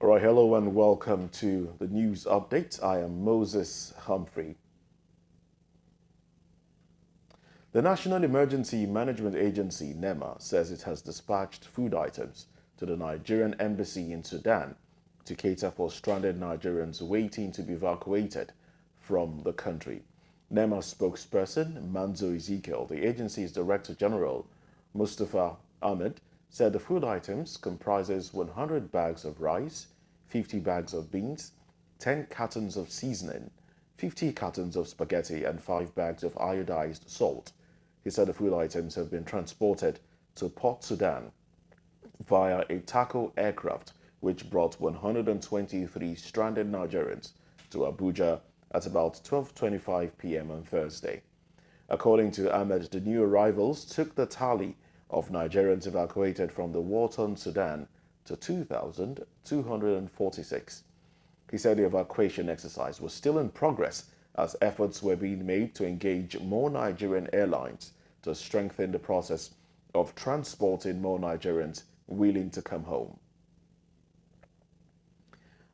All right, hello and welcome to the news update. I am Moses Humphrey. The National Emergency Management Agency, NEMA, says it has dispatched food items to the Nigerian embassy in Sudan to cater for stranded Nigerians waiting to be evacuated from the country. NEMA spokesperson Manzo Ezekiel, the agency's Director General, Mustafa Ahmed, said the food items comprises 100 bags of rice, 50 bags of beans, 10 cartons of seasoning, 50 cartons of spaghetti, and 5 bags of iodized salt. He said the food items have been transported to Port Sudan via a Taco aircraft, which brought 123 stranded Nigerians to Abuja at about 12:25 p.m. on Thursday. According to Ahmed, the new arrivals took the tally of Nigerians evacuated from the war-torn Sudan to 2,246. He said the evacuation exercise was still in progress as efforts were being made to engage more Nigerian airlines to strengthen the process of transporting more Nigerians willing to come home.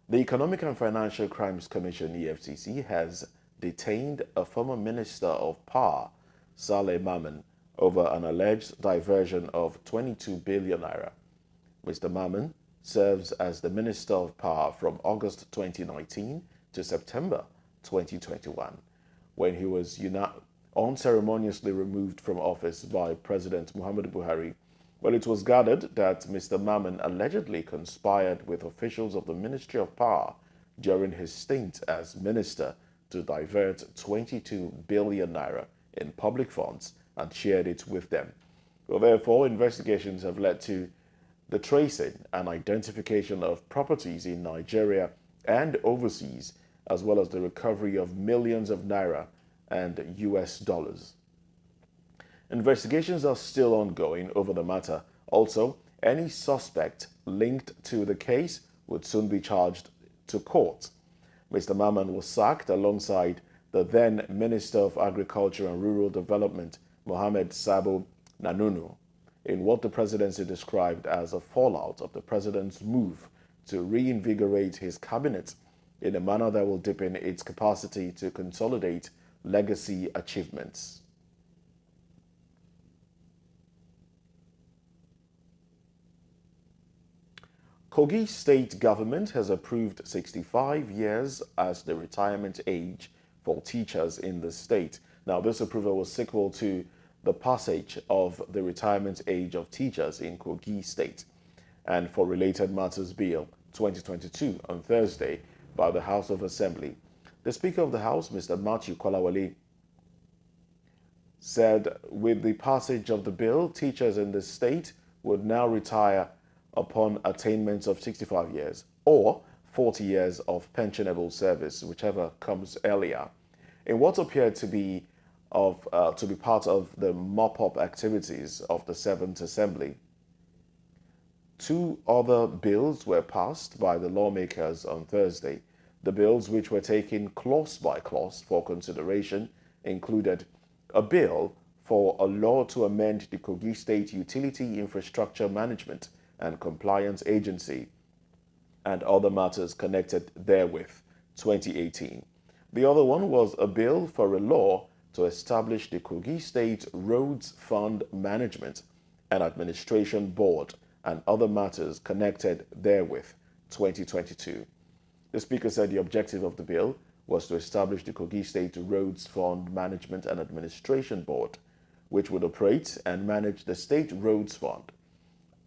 The Economic and Financial Crimes Commission, EFCC, has detained a former Minister of Power, Saleh Maman, over an alleged diversion of 22 billion naira. Mr. Maman serves as the Minister of Power from August 2019 to September 2021, when he was unceremoniously removed from office by President Muhammadu Buhari. Well, it was gathered that Mr. Maman allegedly conspired with officials of the Ministry of Power during his stint as minister to divert 22 billion naira in public funds and shared it with them. Well, therefore, investigations have led to the tracing and identification of properties in Nigeria and overseas, as well as the recovery of millions of naira and US dollars. Investigations are still ongoing over the matter. Also, any suspect linked to the case would soon be charged to court. Mr. Maman was sacked alongside the then Minister of Agriculture and Rural Development, Mohamed Sabo Nanunu, in what the presidency described as a fallout of the president's move to reinvigorate his cabinet in a manner that will deepen its capacity to consolidate legacy achievements. Kogi State Government has approved 65 years as the retirement age for teachers in the state. Now, this approval was sequel to the passage of the retirement age of teachers in Kogi State and for Related Matters Bill 2022 on Thursday by the House of Assembly. The Speaker of the House, Mr. Matthew Kolawole, said with the passage of the bill, teachers in the state would now retire upon attainment of 65 years or 40 years of pensionable service, whichever comes earlier. In what appeared to be part of the mop-up activities of the 7th Assembly, 2 other bills were passed by the lawmakers on Thursday. The bills, which were taken clause by clause for consideration, included a bill for a law to amend the Kogi State Utility Infrastructure Management and Compliance Agency and other matters connected therewith, 2018. The other one was a bill for a law to establish the Kogi State Roads Fund Management and Administration Board and other matters connected therewith, 2022. The Speaker said the objective of the bill was to establish the Kogi State Roads Fund Management and Administration Board, which would operate and manage the State Roads Fund.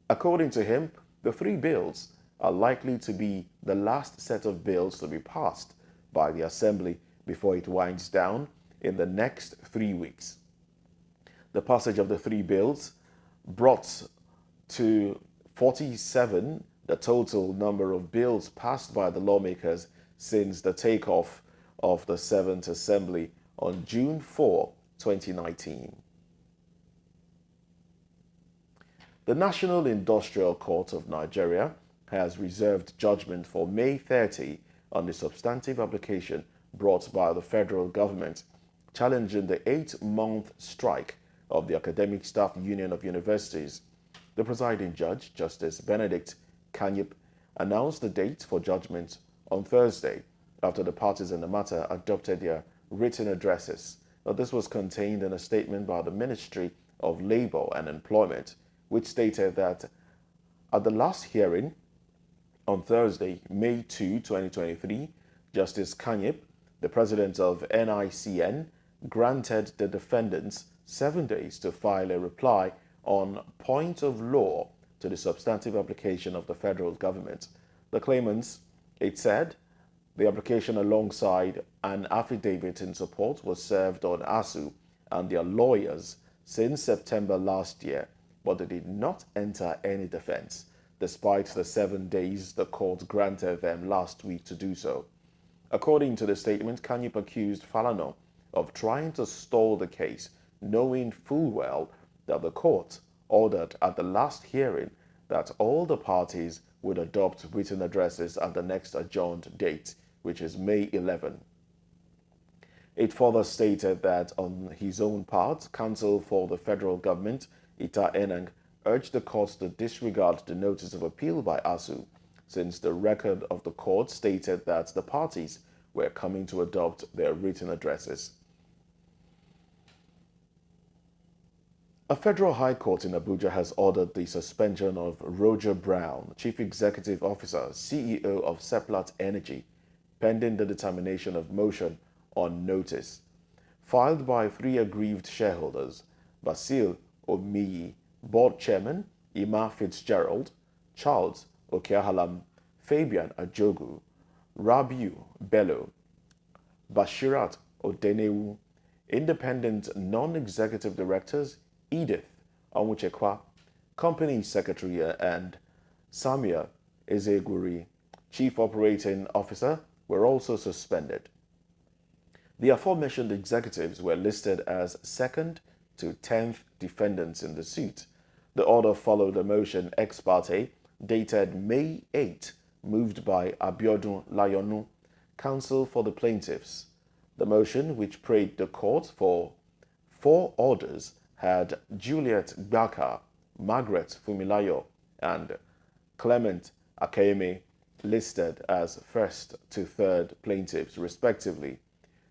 According to him, the 3 bills are likely to be the last set of bills to be passed by the Assembly before it winds down in the next 3 weeks. The passage of the 3 bills brought to 47 the total number of bills passed by the lawmakers since the takeoff of the 7th Assembly on June 4, 2019. The National Industrial Court of Nigeria has reserved judgment for May 30 on the substantive application brought by the federal government challenging the 8-month strike of the Academic Staff Union of Universities. The presiding judge, Justice Benedict Kanyip, announced the date for judgment on Thursday after the parties in the matter adopted their written addresses. Now, this was contained in a statement by the Ministry of Labour and Employment, which stated that at the last hearing on Thursday, May 2, 2023, Justice Kanyip, the president of NICN, granted the defendants 7 days to file a reply on point of law to the substantive application of the federal government. The claimants, it said, the application alongside an affidavit in support was served on ASU and their lawyers since September last year, but they did not enter any defense, despite the 7 days the court granted them last week to do so. According to the statement, Kanyip accused Falana of trying to stall the case, knowing full well that the court ordered at the last hearing that all the parties would adopt written addresses at the next adjourned date, which is May 11. It further stated that on his own part, counsel for the federal government, Ita Enang, urged the court to disregard the notice of appeal by ASU, since the record of the court stated that the parties were coming to adopt their written addresses. A federal high court in Abuja has ordered the suspension of Roger Brown, Chief Executive Officer, CEO of Seplat Energy, pending the determination of motion on notice, filed by 3 aggrieved shareholders, Basil Omiyi, Board Chairman, Ima Fitzgerald, Charles Okeahalam, Fabian Ajogu, Rabiu Bello, Bashirat Odenewu, Independent Non-Executive Directors, Edith Onwuchekwa, Company Secretary, and Samia Ezeguri, Chief Operating Officer, were also suspended. The aforementioned executives were listed as 2nd to 10th defendants in the suit. The order followed a motion ex parte dated May 8, moved by Abiodun Layonu, counsel for the plaintiffs. The motion, which prayed the court for 4 orders, had Juliet Gbaka, Margaret Fumilayo, and Clement Akeme listed as 1st to 3rd plaintiffs, respectively.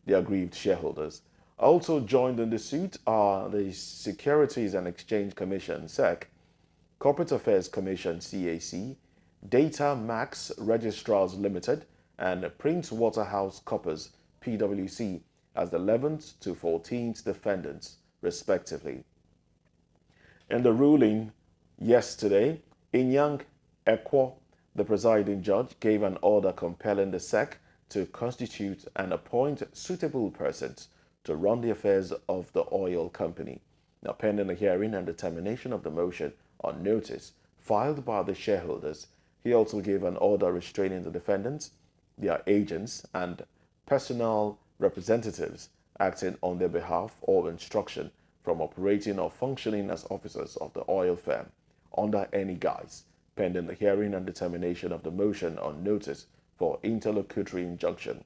The aggrieved shareholders. Also joined in the suit are the Securities and Exchange Commission, SEC, Corporate Affairs Commission, CAC, Data Max Registrars Limited, and Prince Waterhouse Coppers, PwC, as the 11th to 14th defendants, respectively. In the ruling yesterday, Inyang Ekwo, the presiding judge, gave an order compelling the SEC to constitute and appoint suitable persons to run the affairs of the oil company. Now, pending the hearing and determination of the motion on notice filed by the shareholders, he also gave an order restraining the defendants, their agents, and personal representatives acting on their behalf or instruction from operating or functioning as officers of the oil firm under any guise, pending the hearing and determination of the motion on notice for interlocutory injunction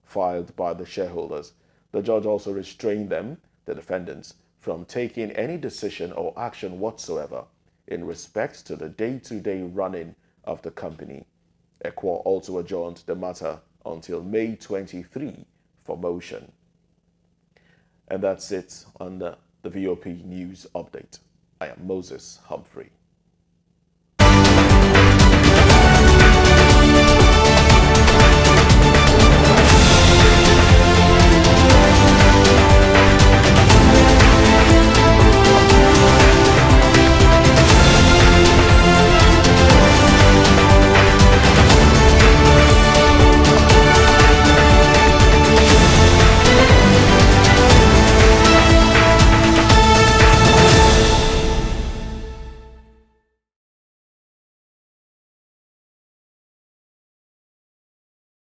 filed by the shareholders. The judge also restrained them, the defendants, from taking any decision or action whatsoever in respect to the day-to-day running of the company. Ekwo also adjourned the matter until May 23 for motion. And that's it on the VOP News Update. I am Moses Humphrey.